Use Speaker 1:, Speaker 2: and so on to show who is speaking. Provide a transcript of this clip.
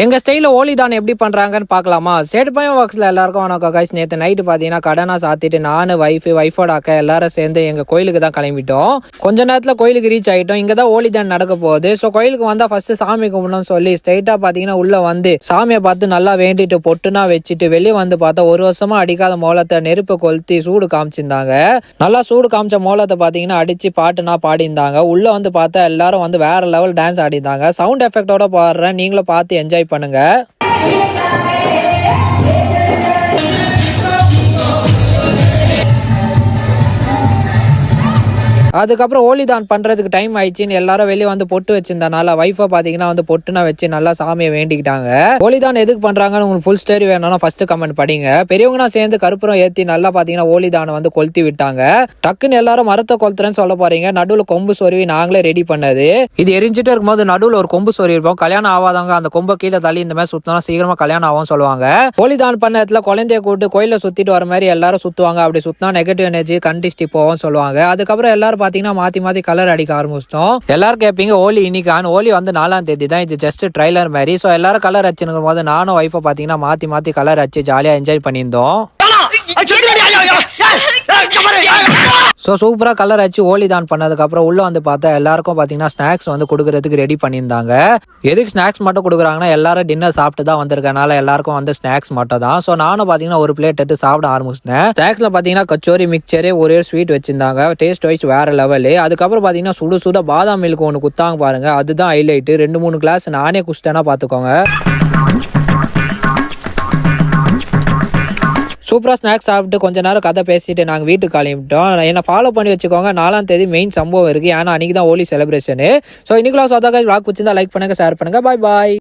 Speaker 1: எங்க ஸ்டைல ஓலிதான் எப்படி பண்றாங்கன்னு பார்க்கலாமா? சேட்பாயம் ஒர்க்ஸ்ல எல்லாருக்கும் வணக்கம் கைஸ். நேற்று நைட்டு பார்த்தீங்கன்னா கடனா சாத்திட்டு நானு வைஃபோட அக்கா எல்லாரும் சேர்ந்து எங்க கோயிலுக்கு தான் கிளம்பிட்டோம். கொஞ்ச நேரத்தில் கோயிலுக்கு ரீச் ஆகிட்டோம். இங்கே தான் ஓலிதான் நடக்க போகுது. ஸோ கோயிலுக்கு வந்தால் ஃபர்ஸ்ட் சாமி கும்பிடணும்னு சொல்லி ஸ்ட்ரைட்டாக பார்த்தீங்கன்னா உள்ள வந்து சாமியை பார்த்து நல்லா வேண்டிட்டு பொட்டுனா வச்சுட்டு வெளியே வந்து பார்த்தா ஒரு வருஷமா அடிக்காத மோளத்தை நெருப்பை கொளுத்தி சூடு காமிச்சிருந்தாங்க. நல்லா சூடு காமிச்ச மோளத்தை பார்த்தீங்கன்னா அடிச்சு பாட்டுனா பாடிந்தாங்க. உள்ள வந்து பார்த்தா எல்லாரும் வந்து வேற லெவல் டான்ஸ் ஆடிந்தாங்க. சவுண்ட் எஃபெக்டோட பாடுறேன், நீங்களும் பார்த்து என்ஜாய் பண்ணுங்க. அதுக்கப்புறம் ஓலிதான் பண்றதுக்கு டைம் ஆயிடுச்சுன்னு எல்லாரும் வெளியே வந்து பொட்டு வச்சிருந்தனால வைஃபை பாத்தீங்கன்னா வந்து பொட்டுனா வச்சு நல்லா சாமியை வேண்டிக்கிட்டாங்க. ஓலிதான் எதுக்கு பண்றாங்கன்னு உங்களுக்கு ஃபுல் ஸ்டோரி வேணும்னா ஃபர்ஸ்ட் கமெண்ட் படிங்க. பெரியவங்க சேர்ந்து கருப்புரம் ஏத்தி நல்லா பாத்தீங்கன்னா ஓலிதானை வந்து கொளுத்தி விட்டாங்க. டக்குன்னு எல்லாரும் மரத்தை கொளுத்துறேன்னு சொல்ல போறீங்க. நடுவில் கொம்பு சொருவி நாங்களே ரெடி பண்ணது. இது எரிஞ்சிட்டு இருக்கும்போது நடுவில் ஒரு கொம்பு சொருவி இருப்போம். கல்யாணம் ஆகாதவங்க அந்த கொம்பை கீழே தள்ளி இந்த மாதிரி சுத்தினா சீக்கிரமா கல்யாணம் ஆகும் சொல்லுவாங்க. ஓலிதான் பண்ண இடத்துல குழந்தைய கூட்டு கோயில சுத்திட்டு வர மாதிரி எல்லாரும் சுத்துவாங்க. அப்படி சுத்தினா நெகட்டிவ் எனர்ஜி கண்டிஸ்டி போவோம் சொல்லுவாங்க. அதுக்கப்புறம் எல்லாரும் பாத்தீங்கன்னா மாத்தி கலர் அடிக்க ஆரம்பிச்சிட்டோம். எல்லாரும் கேட்பீங்க ஓலி இன்னைக்கான ஓலி வந்து 4ஆம் தேதி தான், இது ஜஸ்ட் ட்ரைலர் மாதிரி. ஸோ எல்லாரும் கலர் அடிச்சுக்கும் போது நானும் வைஃபை பாத்தீங்கன்னா மாத்தி கலர் அடிச்சு ஜாலியா என்ஜாய் பண்ணியிருந்தோம். ஸோ சூப்பராக கலர் அடிச்சு ஓலிதான் பண்ணதுக்கு அப்புறம் உள்ள வந்து பார்த்தா எல்லாருக்கும் பார்த்தீங்கன்னா ஸ்நாக்ஸ் வந்து கொடுக்கறதுக்கு ரெடி பண்ணியிருந்தாங்க. எதுக்கு ஸ்நாக்ஸ் மட்டும் கொடுக்குறாங்கன்னா எல்லாரும் டின்னர் சாப்பிட்டு தான் வந்திருக்கனால எல்லாருக்கும் வந்து ஸ்நாக்ஸ் மட்டும் தான். ஸோ நானும் பார்த்தீங்கன்னா ஒரு பிளேட் எடுத்து சாப்பிட ஆரம்பிச்சிட்டேன். ஸ்நாக்ஸ்ல பார்த்தீங்கன்னா கச்சோரி மிக்சரு ஒரே ஸ்வீட் வச்சிருந்தாங்க. டேஸ்ட் வைஸ் வேற லெவலு. அதுக்கப்புறம் பார்த்தீங்கன்னா சுட பாதாம் மில்க் ஒன்று குத்தாங்க பாருங்க, அதுதான் ஹைலைட்டு. 2-3 கிளாஸ் நானே குடிச்சிட்டேன்னா பார்த்துக்கோங்க. சூப்பராக ஸ்நாக்ஸ் சாப்பிட்டு கொஞ்ச நேரம் கதை பேசிட்டு நாங்கள் வீட்டுக்கு கிளம்பிட்டோம். என்னை ஃபாலோ பண்ணி வச்சுக்கோங்க. 4ஆம் தேதி மெயின் சம்பவம் இருக்குது. ஏன்னா அன்றைக்கி தான் ஹோலி செலிப்ரேஷனு. ஸோ இன்னைக்குள்ள சொந்தக்கார vlog பிடிச்சிருந்தா லைக் பண்ணுங்கள், ஷேர் பண்ணுங்கள். பாய்.